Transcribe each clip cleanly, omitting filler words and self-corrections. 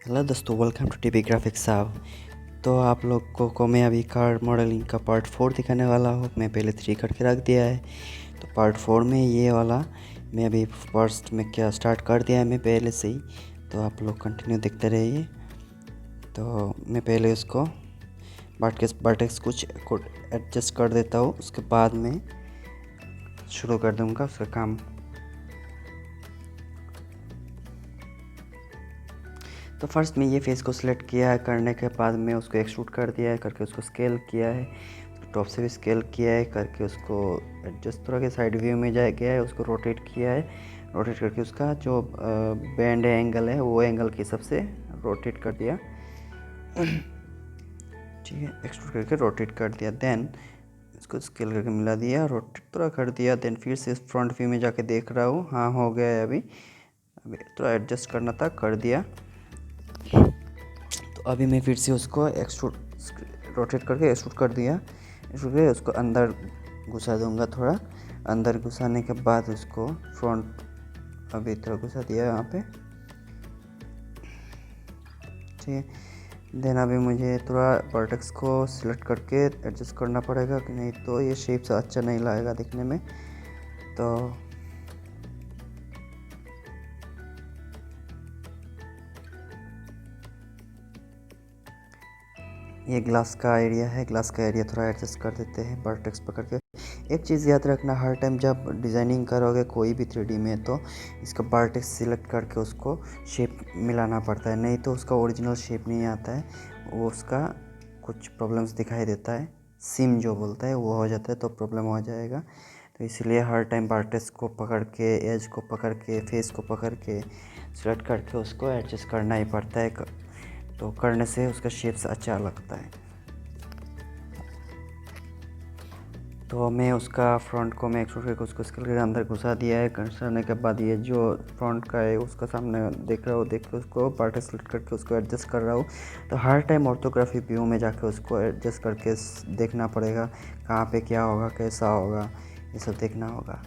Hello दोस्तों, welcome to TV graphics साहब। तो आप लोग को मैं अभी कार मॉडलिंग का पार्ट 4 दिखाने वाला हूँ। मैं पहले 3 करके रख दिया है, तो पार्ट 4 में ये वाला मैं अभी फर्स्ट में क्या स्टार्ट कर दिया है मैं पहले से ही। तो आप लोग कंटिन्यू देखते रहिए। तो मैं पहले उसको वर्टेक्स कुछ एडजस्ट कर देता हूँ, उसके बाद में शुरू कर दूँगा उसका काम। तो फर्स्ट में ये फेस को सिलेक्ट किया है, करने के बाद में उसको एक्सट्रूड कर दिया है, करके उसको स्केल किया है, टॉप से भी स्केल किया है, करके उसको एडजस्ट थोड़ा के साइड व्यू में जा गया है, उसको रोटेट किया है। रोटेट करके उसका जो बैंड एंगल है वो एंगल के हिसाब से रोटेट कर दिया। ठीक है, एक्सट्रूड करके रोटेट कर दिया। देन इसको स्केल करके मिला दिया, रोटेट थोड़ा कर दिया। देन फिर से फ्रंट व्यू में जाके देख रहा हूँ, हाँ हो गया है। अभी थोड़ा एडजस्ट करना था, कर दिया। तो अभी मैं फिर से उसको एक्सट्रूड रोटेट करके एक्सट्रूड कर दिया। एक्सट्रूड करके उसको अंदर घुसा दूंगा। थोड़ा अंदर घुसाने के बाद उसको फ्रंट अभी थोड़ा घुसा दिया यहाँ पे। ठीक है, देन अभी मुझे थोड़ा वर्टेक्स को सिलेक्ट करके एडजस्ट करना पड़ेगा, कि नहीं तो ये शेप से अच्छा नहीं लगेगा दिखने में। तो ये ग्लास का एरिया है, ग्लास का एरिया थोड़ा एडजस्ट कर देते हैं वर्टेक्स पकड़ के। एक चीज़ याद रखना, हर टाइम जब डिज़ाइनिंग करोगे कोई भी 3D में, तो इसका वर्टेक्स सिलेक्ट करके उसको शेप मिलाना पड़ता है, नहीं तो उसका ओरिजिनल शेप नहीं आता है। वो उसका कुछ प्रॉब्लम्स दिखाई देता है, सिम जो बोलता है वो हो जाता है, तो प्रॉब्लम हो जाएगा। तो इसलिए हर टाइम वर्टेक्स को पकड़ के, एज को पकड़ के, फेस को पकड़ के सिलेक्ट करके उसको एडजस्ट करना ही पड़ता है। तो करने से उसका शेप्स अच्छा लगता है। तो मैं उसका फ्रंट को मैं एक्सट्रूड करके उसको स्केल के अंदर घुसा दिया है। घुसाने के बाद ये जो फ्रंट का है उसका सामने देख रहा हूँ, देख के उसको पार्ट सेलेक्ट करके उसको एडजस्ट कर रहा हूँ। तो हर टाइम ऑर्थोग्राफी व्यू में जाके उसको एडजस्ट करके देखना पड़ेगा, कहाँ पे क्या होगा, कैसा होगा, ये सब देखना होगा,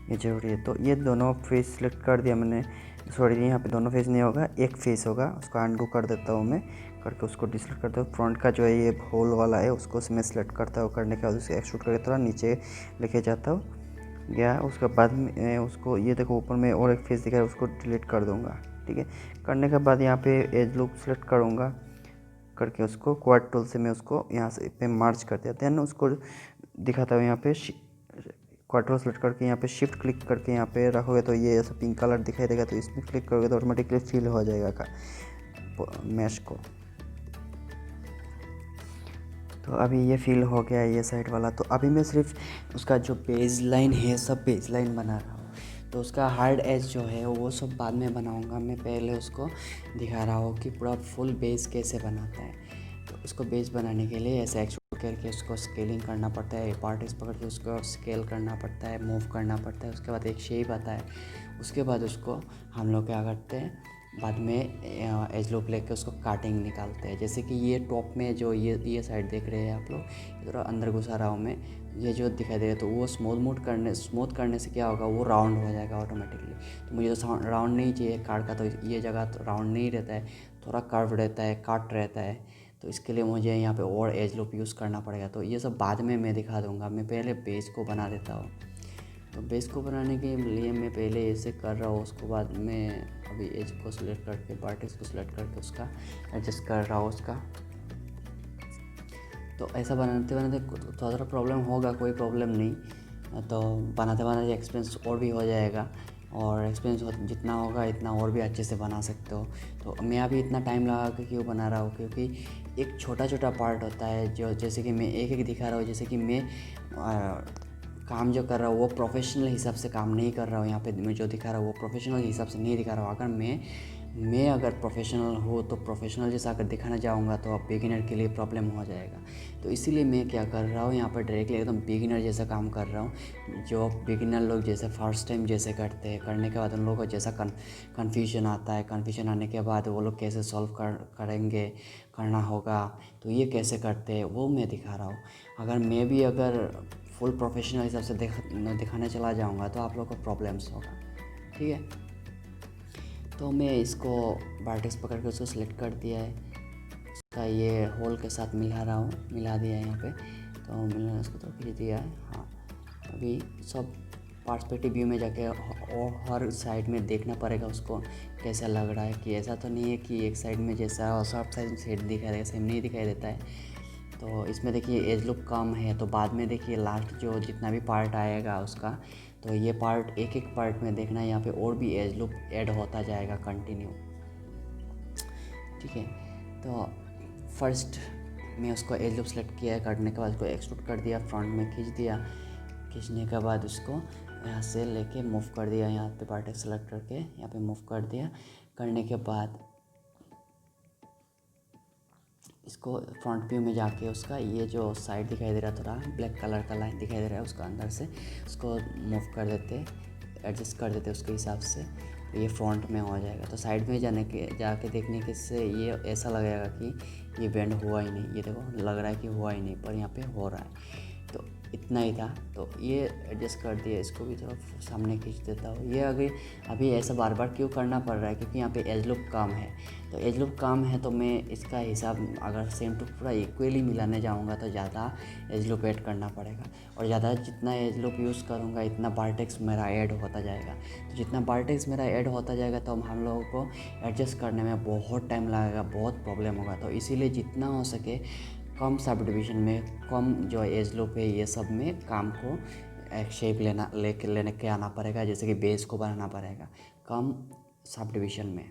ये ज़रूरी है। तो ये दोनों फेस सिलेक्ट कर दिया मैंने। सॉरी, यहाँ पे दोनों फेस नहीं होगा, एक फेस होगा। उसको अनडू कर देता हूँ मैं, करके उसको डिसलेक्ट करता हूँ। फ्रंट का जो है ये होल वाला है उसको मैं सिलेक्ट करता हूँ। करने के बाद उसे एक्सट्रूड करके थोड़ा नीचे लेके जाता हूँ या उसके बाद में उसको ये देखो ऊपर में और एक फेस दिखा है, उसको डिलीट कर दूँगा। ठीक है, करने के बाद यहाँ पे एज लुक सेलेक्ट करूँगा, करके उसको क्वाड टूल से मैं उसको यहाँ से पे मार्च कर दिया। देन उसको दिखाता हूँ यहाँ पे क्वार्टर सेलेक्ट करके यहाँ पे शिफ्ट क्लिक करके यहाँ पे रखोगे तो ये ऐसा पिंक कलर दिखाई देगा। तो इसमें क्लिक करोगे तो ऑटोमेटिकली फिल हो जाएगा का मैश को। तो अभी ये फिल हो गया है ये साइड वाला। तो अभी मैं सिर्फ उसका जो बेस लाइन है सब बेस लाइन बना रहा हूँ। तो उसका हार्ड एज जो है वो सब बाद में बनाऊँगा। मैं पहले उसको दिखा रहा हूँ कि पूरा फुल बेस कैसे बनाता है। तो उसको बेस बनाने के लिए ऐसे एक्सट्रूड करके उसको स्केलिंग करना पड़ता है, पार्टिस पकड़ के उसको स्केल करना पड़ता है, मूव करना पड़ता है। उसके बाद एक शेप आता है, उसके बाद उसको हम लोग क्या करते हैं, बाद में एज लूप लेके उसको काटिंग निकालते हैं। जैसे कि ये टॉप में जो ये साइड देख रहे हैं आप लोग, थोड़ा अंदर घुसा रहा हूँ मैं, ये जो दिखाई दे रहा है, तो वो स्मूथ करने से क्या होगा, वो राउंड हो जाएगा ऑटोमेटिकली। तो मुझे तो राउंड नहीं चाहिए कार का, तो ये जगह तो राउंड नहीं रहता है, थोड़ा कर्व रहता है, काट रहता है। तो इसके लिए मुझे यहाँ पे और एज लूप यूज़ करना पड़ेगा। तो ये सब बाद में मैं दिखा दूँगा, मैं पहले बेस को बना देता हूँ। तो बेस को बनाने के लिए मैं पहले ऐसे कर रहा हूँ, उसको बाद में अभी एज को सिलेक्ट करके, पार्टिस को सिलेक्ट करके उसका एडजस्ट कर रहा हूँ उसका। तो ऐसा बनाते बनाते थोड़ा थोड़ा प्रॉब्लम होगा, कोई प्रॉब्लम नहीं। तो बनाते बनाते एक्सपीरियंस और भी हो जाएगा, और एक्सपीरियंस जितना होगा इतना और भी अच्छे से बना सकते हो। तो मैं अभी इतना टाइम लगा के क्यों बना रहा हूँ, क्योंकि एक छोटा छोटा पार्ट होता है जो, जैसे कि मैं एक एक दिखा रहा हूँ। जैसे कि मैं काम जो कर रहा हूँ वो प्रोफेशनल हिसाब से काम नहीं कर रहा हूँ। यहाँ पे मैं जो दिखा रहा हूँ वो प्रोफेशनल हिसाब से नहीं दिखा रहा हूँ। अगर मैं अगर प्रोफेशनल हो तो प्रोफेशनल जैसा अगर दिखाना चाहूँगा तो अब बिगिनर के लिए प्रॉब्लम हो जाएगा। तो इसीलिए मैं क्या कर रहा हूँ, यहाँ पर डायरेक्टली एकदम बिगिनर जैसा काम कर रहा हूँ। जो बिगिनर लोग जैसे फर्स्ट टाइम जैसे करते हैं, करने के बाद उन लोगों को जैसा कन्फ्यूजन आता है, कन्फ्यूजन आने के बाद वो लोग कैसे सॉल्व करेंगे, करना होगा, तो ये कैसे करते हैं वो मैं दिखा रहा हूँ। अगर मैं भी अगर फुल प्रोफेशनल हिसाब से दिखाने चला जाऊँगा तो आप लोग को प्रॉब्लम्स होगा। ठीक है, तो मैं इसको वर्टेक्स पकड़ के उसको सिलेक्ट कर दिया है, उसका ये होल के साथ मिला रहा हूँ, मिला दिया है यहाँ पे। तो मैंने उसको तो खींच दिया है। हाँ, अभी सब पर्सपेक्टिव व्यू में जाके और हर साइड में देखना पड़ेगा उसको कैसा लग रहा है, कि ऐसा तो नहीं है कि एक साइड में जैसा और सब साइड में सेट दिखाई देगा, सेम नहीं दिखाई देता है। तो इसमें देखिए एज लुक कम है, तो बाद में देखिए लास्ट जो जितना भी पार्ट आएगा उसका, तो ये पार्ट एक एक पार्ट में देखना, यहाँ पे और भी एज लुक ऐड होता जाएगा कंटिन्यू। ठीक है, तो फर्स्ट मैं उसको एज लुक सेलेक्ट किया, करने के बाद उसको एक्सट्रूड कर दिया, फ्रंट में खींच दिया। खींचने के बाद उसको यहाँ से लेके मूव कर दिया, यहाँ पे वर्टेक्स सेलेक्ट करके यहाँ पे मूव कर दिया। करने के बाद इसको फ्रंट व्यू में जाके उसका ये जो साइड दिखाई दे रहा है, थोड़ा ब्लैक कलर का लाइन दिखाई दे रहा है, उसका अंदर से उसको मूव कर देते, एडजस्ट कर देते उसके हिसाब से, तो ये फ्रंट में हो जाएगा। तो साइड में जाके देखने के से ये ऐसा लगेगा कि ये बेंड हुआ ही नहीं, ये देखो लग रहा है कि हुआ ही नहीं, पर यहाँ पे हो रहा है। तो इतना ही था, तो ये एडजस्ट कर दिया। इसको भी थोड़ा सामने खींच देता हूँ। ये अभी ऐसा बार बार क्यों करना पड़ रहा है, क्योंकि यहाँ पे एज लुक कम है। तो एज लुक कम है तो मैं इसका हिसाब अगर सेम टू पूरा इक्वली मिलाने जाऊँगा तो ज़्यादा एज लुक ऐड करना पड़ेगा, और ज़्यादा जितना एज लुक यूज़ करूँगा इतना वर्टेक्स मेरा ऐड होता जाएगा। तो जितना वर्टेक्स मेरा ऐड होता जाएगा तो हम लोगों को एडजस्ट करने में बहुत टाइम लगेगा, बहुत प्रॉब्लम होगा। तो इसीलिए जितना हो सके कम सब डिवीज़न में, कम जो एज लुक है ये सब में काम को एक शेप लेने के आना पड़ेगा, जैसे कि बेस को बनाना पड़ेगा कम सब डिवीज़न में।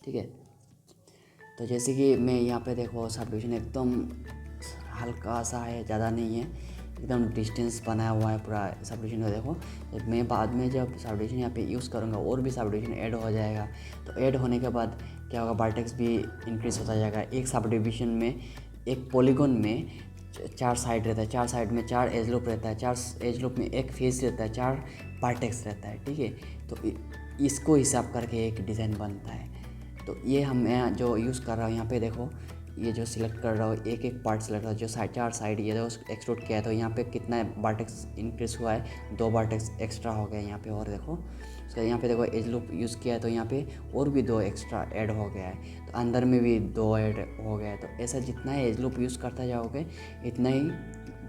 ठीक है, तो जैसे कि मैं यहाँ पे देखो सब डिवीज़न एकदम हल्का सा है, ज़्यादा नहीं है, एकदम डिस्टेंस बनाया हुआ है पूरा सब डिवीज़न का। देखो जब मैं बाद में जब सब डिवीज़न यहाँ पे यूज़ करूँगा और भी सब डिवीज़न ऐड हो जाएगा, तो ऐड होने के बाद क्या होगा, वर्टेक्स भी इंक्रीज़ होता जाएगा। एक सब डिवीज़न में, एक पॉलीगॉन में 4 साइड रहता है, 4 साइड में 4 एज लूप रहता है, 4 एज लूप में एक फेस रहता है, 4 वर्टेक्स रहता है। ठीक है, तो इसको हिसाब करके एक डिज़ाइन बनता है। तो ये हम जो यूज़ कर रहा हूँ यहाँ पे देखो, ये जो सिलेक्ट कर रहा हूँ एक एक पार्ट सिलेक्ट कर रहा हूँ, जो 4 साइड ये देखो एक्सट्रूड किया है, तो यहाँ पे कितना वर्टेक्स इंक्रीज हुआ है, 2 वर्टेक्स एक्स्ट्रा हो गया यहाँ पे। और देखो तो यहाँ पे देखो एज लूप यूज़ किया है तो यहाँ पे और भी 2 एक्स्ट्रा ऐड हो गया है, तो अंदर में भी 2 ऐड हो गया है। तो ऐसा जितना एज लूप यूज़ करता जाओगे इतना ही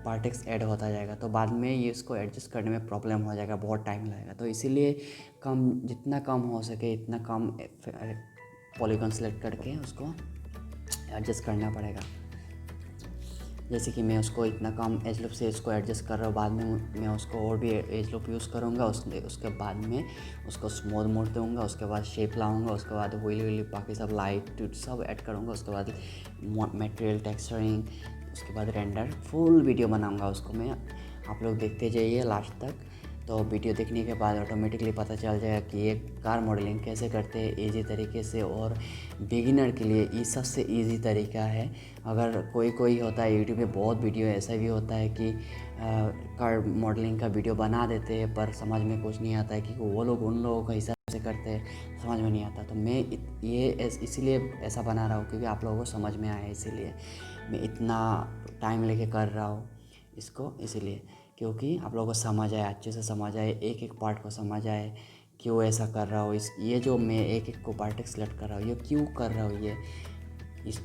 वर्टेक्स ऐड होता जाएगा, तो बाद में ये इसको एडजस्ट करने में प्रॉब्लम हो जाएगा, बहुत टाइम लगेगा। तो इसीलिए जितना कम हो सके इतना कम पॉलीगॉन सेलेक्ट करके उसको एडजस्ट करना पड़ेगा। जैसे कि मैं उसको इतना कम एज लूप से इसको एडजस्ट कर रहा हूँ, बाद में मैं उसको और भी एज लूप यूज़ करूँगा, उसके बाद में उसको स्मूथ मोड़ दूँगा, उसके बाद शेप लाऊँगा, उसके बाद व्हील बाकी सब लाइट सब ऐड करूँगा, उसके बाद मटेरियल टेक्सचरिंग, उसके बाद रेंडर फुल वीडियो बनाऊँगा उसको मैं। आप लोग देखते जाइए लास्ट तक, तो वीडियो देखने के बाद ऑटोमेटिकली पता चल जाएगा कि ये कार मॉडलिंग कैसे करते हैं ईजी तरीके से। और बिगिनर के लिए ये सबसे ईजी तरीका है। अगर कोई होता है यूट्यूब पे बहुत वीडियो ऐसा भी होता है कि कार मॉडलिंग का वीडियो बना देते हैं पर समझ में कुछ नहीं आता है, कि वो लोग उन लोगों का हिसाब से करते हैं, समझ में नहीं आता। तो मैं ये इसीलिए ऐसा बना रहा हूँ क्योंकि आप लोगों को समझ में आए, इसीलिए मैं इतना टाइम लेके कर रहा हूँ इसको, इसीलिए क्योंकि आप लोगों को समझ आए, अच्छे से समझ आए, एक एक पार्ट को समझ आए क्यों ऐसा कर रहा हूँ। ये जो मैं एक एक को पार्ट सेलेक्ट कर रहा हूँ, ये क्यों कर रहा हूँ,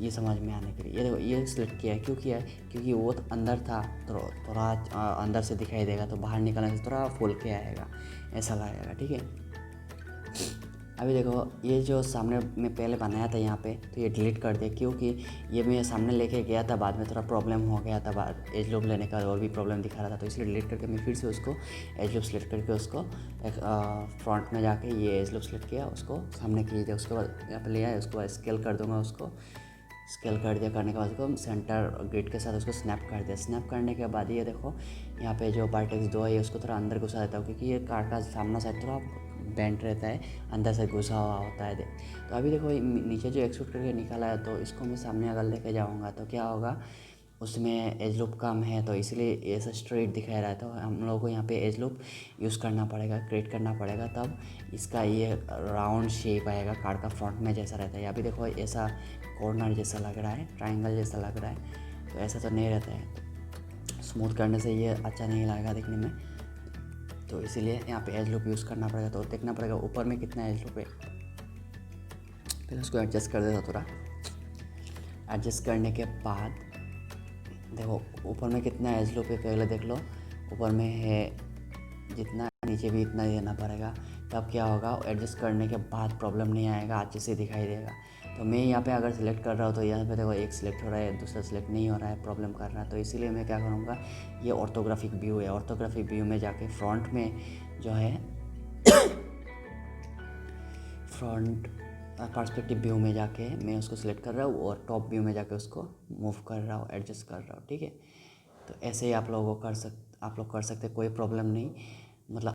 ये समझ में आने के लिए। ये देखो ये सिलेक्ट किया है, क्यों किया है, क्योंकि वो तो अंदर था तो थोड़ा अंदर से दिखाई देगा, तो बाहर निकलने से थोड़ा फूल के आएगा, ऐसा लगेगा। ठीक है, अभी देखो ये जो सामने मैं पहले बनाया था यहाँ पे, तो ये डिलीट कर दिया क्योंकि ये मैं सामने लेके गया था, बाद में थोड़ा प्रॉब्लम हो गया था, बाद एज लूप लेने का और भी प्रॉब्लम दिखा रहा था, तो इसलिए डिलीट करके मैं फिर से उसको एज लूप सेलेक्ट करके उसको एक फ्रंट में जाके ये एज लूप सेलेक्ट किया, उसको सामने कीजिए, उसके बाद यहाँ पर ले आया, उसको स्केल कर दूँगा, उसको स्केल कर दिया, करने के बाद उसको सेंटर ग्रिड के साथ उसको स्नैप कर दिया। स्नैप करने के बाद ये देखो यहाँ पे जो वर्टेक्स 2 है उसको थोड़ा अंदर घुसा देता हूँ, क्योंकि ये कार का सामना साइड थोड़ा बेंट रहता है, अंदर से घुसा हुआ होता है। तो अभी देखो नीचे जो एक्सट्रूड करके निकाला है, तो इसको मैं सामने अगर लेके जाऊँगा तो क्या होगा, उसमें एज लूप कम है, तो इसलिए ऐसा स्ट्रेट दिखाई रहा है। तो हम लोगों को यहाँ पे एज लूप यूज़ करना पड़ेगा, क्रिएट करना पड़ेगा, तब इसका ये राउंड शेप आएगा कार का फ्रंट में जैसा रहता है। अभी देखो ऐसा कॉर्नर जैसा लग रहा है, ट्रायंगल जैसा लग रहा है, तो ऐसा तो नहीं रहता है। स्मूथ करने से ये अच्छा नहीं लगेगा देखने में, तो इसीलिए यहाँ पे एज लूप यूज़ करना पड़ेगा। तो देखना पड़ेगा ऊपर में कितना एज लूप है, पहले उसको एडजस्ट कर देता थोड़ा। एडजस्ट करने के बाद देखो ऊपर में कितना एज लो पे पहले देख लो, ऊपर में है जितना, नीचे भी इतना ही देना पड़ेगा। तब क्या होगा, एडजस्ट करने के बाद प्रॉब्लम नहीं आएगा, अच्छे से दिखाई देगा। तो मैं यहाँ पे अगर सिलेक्ट कर रहा हूँ तो यहाँ पे देखो एक सिलेक्ट हो रहा है, दूसरा सिलेक्ट नहीं हो रहा है, प्रॉब्लम कर रहा है। तो इसीलिए मैं क्या करूँगा, ये ऑर्थोग्राफिक व्यू है, ऑर्थोग्राफिक व्यू में जाके फ्रंट में जो है फ्रंट पर्सपेक्टिव व्यू में जाके मैं उसको सिलेक्ट कर रहा हूँ और टॉप व्यू में जाके उसको मूव कर रहा हूँ, एडजस्ट कर रहा हूँ। ठीक है, तो ऐसे ही आप लोग कर सकते, कोई प्रॉब्लम नहीं। मतलब